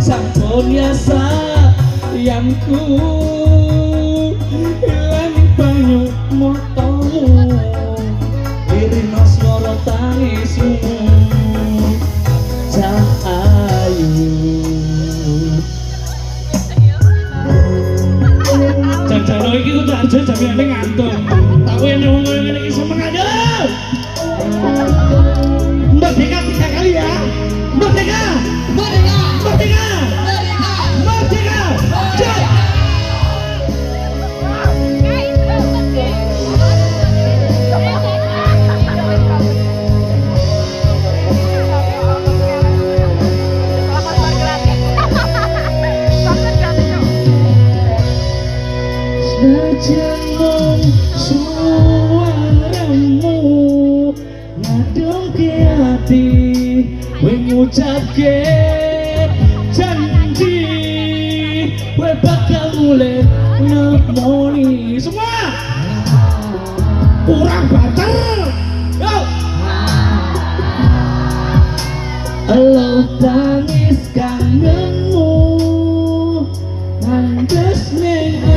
sampun biasa yang ku hilang banyu motomu irima swara tangismu cahayu jajano iki kudu aja jamiane ngantuk tak wene wong ngene iki semangat Mbak Deka 3 kali ya Mbak Deka Mbak Deka Mbak Deka Mbak Deka Cek Sejalan suaramu ngadem ke hati mengucapke janji we bakal mulai nemoni semua kurang banter yo elo tangis kangenmu ngandes ning